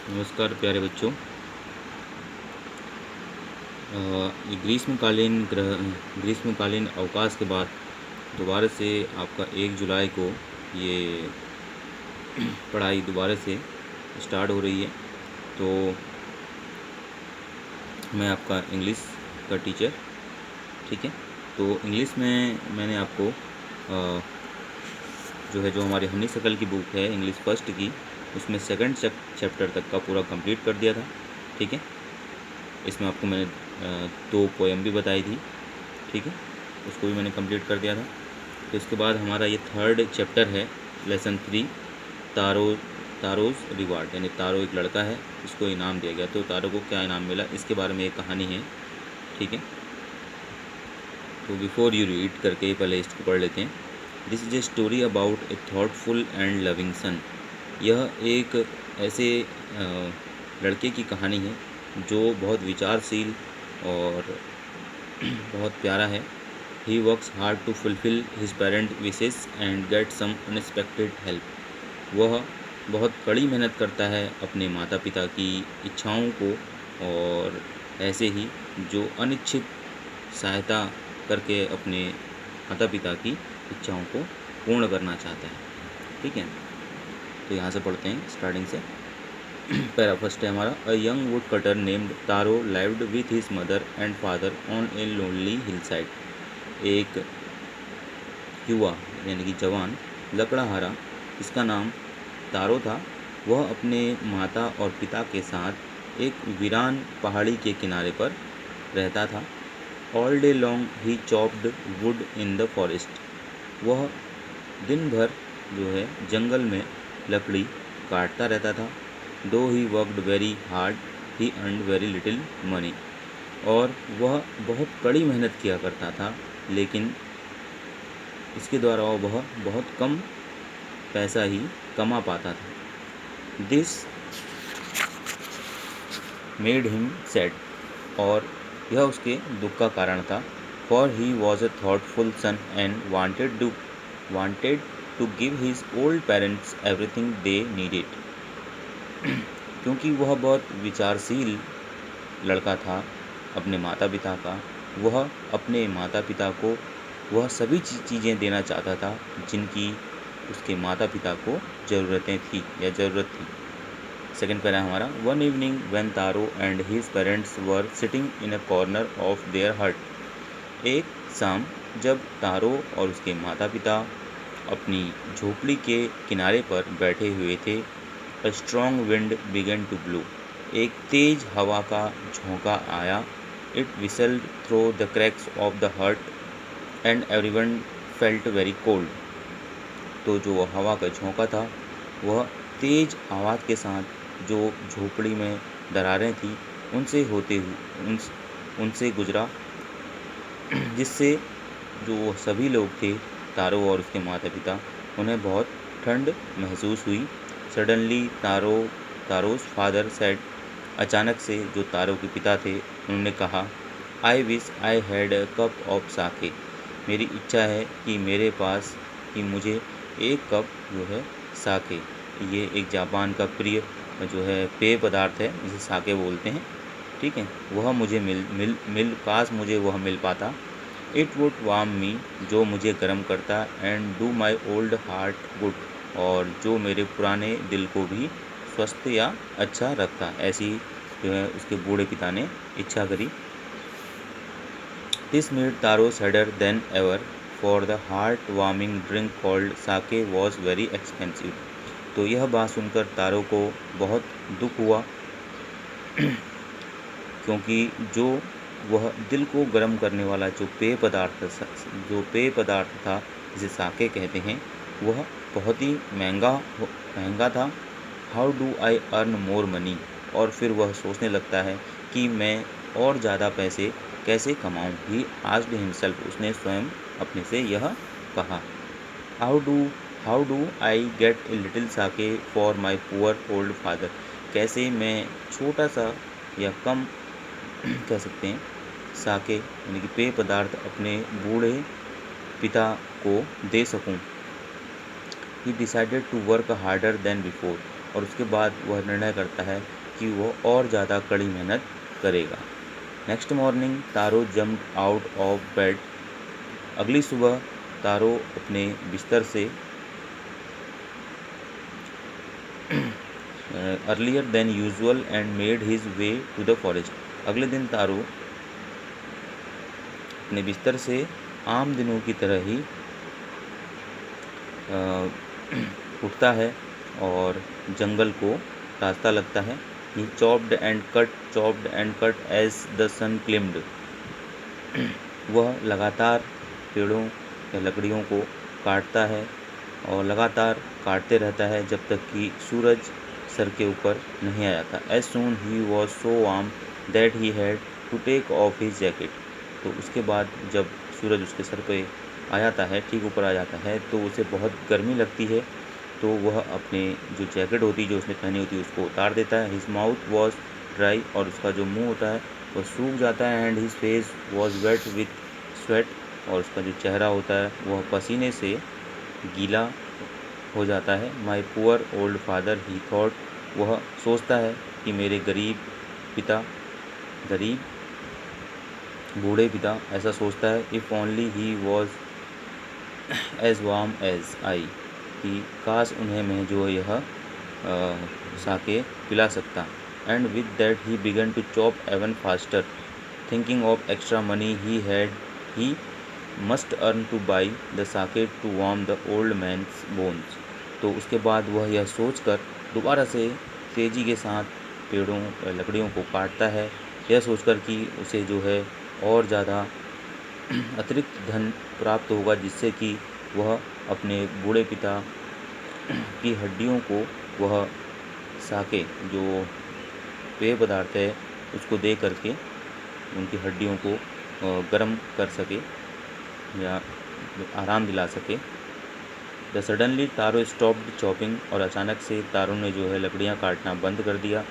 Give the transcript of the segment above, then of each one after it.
नमस्कार प्यारे बच्चों। ये ग्रीष्मकालीन अवकाश के बाद दोबारा से आपका 1 जुलाई को ये पढ़ाई दोबारा से स्टार्ट हो रही है। तो मैं आपका इंग्लिश का टीचर, ठीक है। तो इंग्लिश में मैंने आपको जो हमारी हनी शकल की बुक है इंग्लिश फर्स्ट की, उसमें सेकंड चैप्टर तक का पूरा कंप्लीट कर दिया था, ठीक है। इसमें आपको मैंने 2 पोएम भी बताई थी, ठीक है, उसको भी मैंने कंप्लीट कर दिया था। तो इसके बाद हमारा ये थर्ड चैप्टर है, लेसन 3, तारोज़ रिवार्ड, यानी तारो एक लड़का है, इसको इनाम दिया गया। तो तारो को क्या इनाम मिला, इसके बारे में एक कहानी है, ठीक है। तो बिफोर यू रीड करके पहले इसको पढ़ लेते हैं। This is a story about A thoughtful and loving son. यह एक ऐसे लड़के की कहानी है जो बहुत विचारशील और बहुत प्यारा है। He works hard to fulfil his parent wishes and get some unexpected help. वह बहुत कड़ी मेहनत करता है अपने माता पिता की इच्छाओं को, और ऐसे ही जो अनिच्छित सहायता करके अपने माता पिता की इच्छाओं को पूर्ण करना चाहता है, ठीक है। तो यहाँ से पढ़ते हैं स्टार्टिंग से। पैरा फर्स्ट है हमारा। A young would cutter named taro lived with his mother and father on a lonely hill side. एक युवा यानी कि जवान लकड़हारा, इसका नाम तारो था, वह अपने माता और पिता के साथ एक वीरान पहाड़ी के किनारे पर रहता था। All day long he chopped would in the forest. वह दिन भर जो है जंगल में लकड़ी काटता रहता था। दो he worked very hard he earned very little money. और वह बहुत कड़ी मेहनत किया करता था, लेकिन इसके द्वारा वह बहुत कम पैसा ही कमा पाता था। दिस मेड हिम सैड, और यह उसके दुख का कारण था। For he was a thoughtful son and wanted to give his old parents everything they needed. क्योंकि वह बहुत विचारशील लड़का था अपने माता पिता का, वह अपने माता पिता को वह सभी चीज़ें देना चाहता था जिनकी उसके माता पिता को ज़रूरतें थी या ज़रूरत थी। सेकेंड पैरा हमारा। One evening when taro and his parents were sitting in a corner of their हट। एक शाम जब तारो और उसके माता पिता अपनी झोपड़ी के किनारे पर बैठे हुए थे, a strong wind began to blow. एक तेज हवा का झोंका आया। It whistled through the cracks of the hut and everyone felt very cold. तो जो हवा का झोंका था वह तेज आवाज़ के साथ जो झोपड़ी में दरारें थी उनसे होते हुए उनसे गुजरा, जिससे जो सभी लोग थे, तारो और उसके माता पिता, उन्हें बहुत ठंड महसूस हुई। Suddenly Taro's father said. अचानक से जो तारो के पिता थे उन्होंने कहा, I wish I had a cup of sake. मेरी इच्छा है कि मुझे एक कप जो है साके, ये एक जापान का प्रिय जो है पेय पदार्थ है जिसे साके बोलते हैं, ठीक है, वह मुझे काश मुझे वह मिल पाता। इट वुड वार्म मी, जो मुझे गर्म करता, and do my old heart good, और जो मेरे पुराने दिल को भी स्वस्थ या अच्छा रखता। ऐसी जो है उसके बूढ़े पिता ने इच्छा करी। This made Taro sadder than ever, for the heart warming drink called sake was very expensive. तो यह बात सुनकर तारो को बहुत दुख हुआ, क्योंकि जो वह दिल को गर्म करने वाला जो पेय पदार्थ था जिसे साके कहते हैं, वह बहुत ही महंगा था। How do I earn more money, और फिर वह सोचने लगता है कि मैं और ज़्यादा पैसे कैसे कमाऊं। ही आस्क्ड हिमसेल्फ, उसने स्वयं अपने से यह कहा। How do I get a little sake for my poor old father. कैसे मैं छोटा सा या कम कह सकते हैं साके यानी कि पेय पदार्थ अपने बूढ़े पिता को दे सकूं। He decided to work harder than before, और उसके बाद वह निर्णय करता है कि वो और ज़्यादा कड़ी मेहनत करेगा। Next morning Taro jumped out of bed. अगली सुबह तारो अपने बिस्तर से earlier than usual and made his way to the forest. अगले दिन तारो अपने बिस्तर से आम दिनों की तरह ही उठता है और जंगल को रास्ता लगता है। He chopped and cut as the sun climbed. वह लगातार पेड़ों या लकड़ियों को काटता है और लगातार काटते रहता है जब तक कि सूरज सर के ऊपर नहीं आ जाता। As soon he was so warm that he had to take off his jacket. तो उसके बाद जब सूरज उसके सर पे आ जाता है, ठीक ऊपर आ जाता है, तो उसे बहुत गर्मी लगती है, तो वह अपने जो जैकेट होती है जो उसने पहनी होती है उसको उतार देता है। हिज माउथ वॉज ड्राई, और उसका जो मुंह होता है वह सूख जाता है। And his face was wet with sweat, और उसका जो चेहरा होता है वह पसीने से गीला हो जाता है। माई पुअर ओल्ड फादर ही थॉट। वह सोचता है कि मेरे गरीब बूढ़े पिता ऐसा सोचता है। If only he was as warm as I, कि काश उन्हें मैं जो यह साके पिला सकता। And with that he began to chop even faster, thinking of extra money he must earn to buy the sake to warm the old man's bones. तो उसके बाद वह यह सोचकर दोबारा से तेज़ी के साथ पेड़ों लकड़ियों को काटता है, यह सोचकर कि उसे जो है और ज़्यादा अतिरिक्त धन प्राप्त होगा, जिससे कि वह अपने बूढ़े पिता की हड्डियों को वह साके जो पेय पदार्थ है उसको दे करके उनकी हड्डियों को गर्म कर सके या आराम दिला सके। The suddenly taro stopped chopping, और अचानक से तारो ने जो है लकड़ियाँ काटना बंद कर दिया।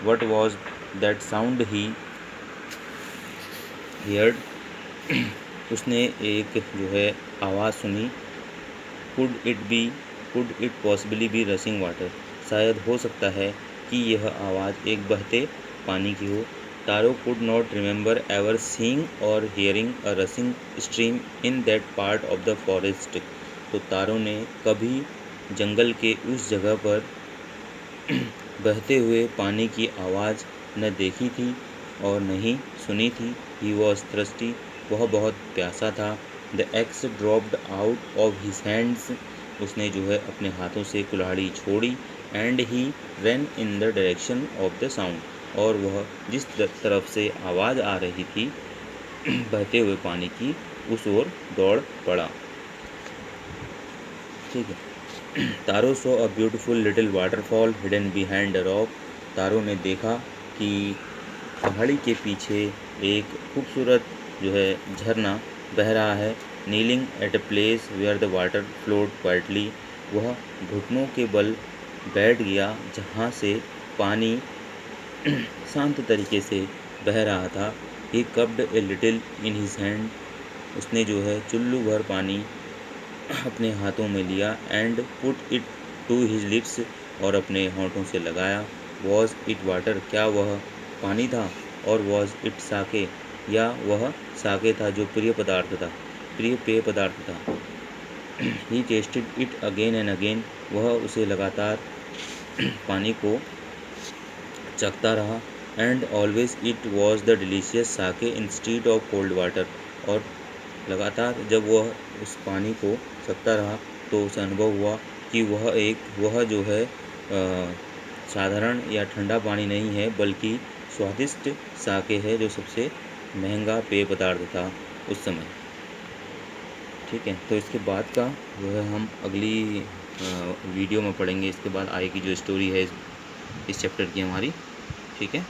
What was that sound he heard, उसने एक जो है आवाज़ सुनी। Could it possibly be रसिंग water, शायद हो सकता है कि यह आवाज़ एक बहते पानी की हो। Taro could not remember ever seeing or hearing a rushing stream in that part of the forest. तो तारो ने कभी जंगल के उस जगह पर बहते हुए पानी की आवाज़ न देखी थी और न ही सुनी थी। ही वॉज थ्रस्टी, वह बहुत प्यासा था। The x dropped out of his hands, उसने जो है अपने हाथों से कुल्हाड़ी छोड़ी। And he run in the direction of the sound, और वह जिस तरफ से आवाज़ आ रही थी बहते हुए पानी की, उस ओर दौड़ पड़ा। ठीक है। Taro saw a beautiful little waterfall hidden behind the rock. Taro ने देखा कि पहाड़ी के पीछे एक खूबसूरत जो है झरना बह रहा है। Kneeling at a place where the water float quietly, वह घुटनों के बल बैठ गया जहाँ से पानी शांत तरीके से बह रहा था। He cupped a little in his hand, उसने जो है चुल्लू भर पानी अपने हाथों में लिया। And put it to his lips, और अपने होंठों से लगाया। वॉज इट वाटर, क्या वह पानी था? और वॉज इट साके, या वह साके था जो प्रिय पेय पदार्थ था। He tested it again and again, वह उसे लगातार पानी को चखता रहा। And always it was the delicious sake instead of cold water, और लगातार जब वह उस पानी को चखता रहा तो उसे अनुभव हुआ कि वह जो है साधारण या ठंडा पानी नहीं है, बल्कि स्वादिष्ट साके है, जो सबसे महंगा पेय पदार्थ था उस समय। ठीक है, तो इसके बाद का जो है हम अगली वीडियो में पढ़ेंगे। इसके बाद आगे की जो स्टोरी है इस चैप्टर की हमारी। ठीक है।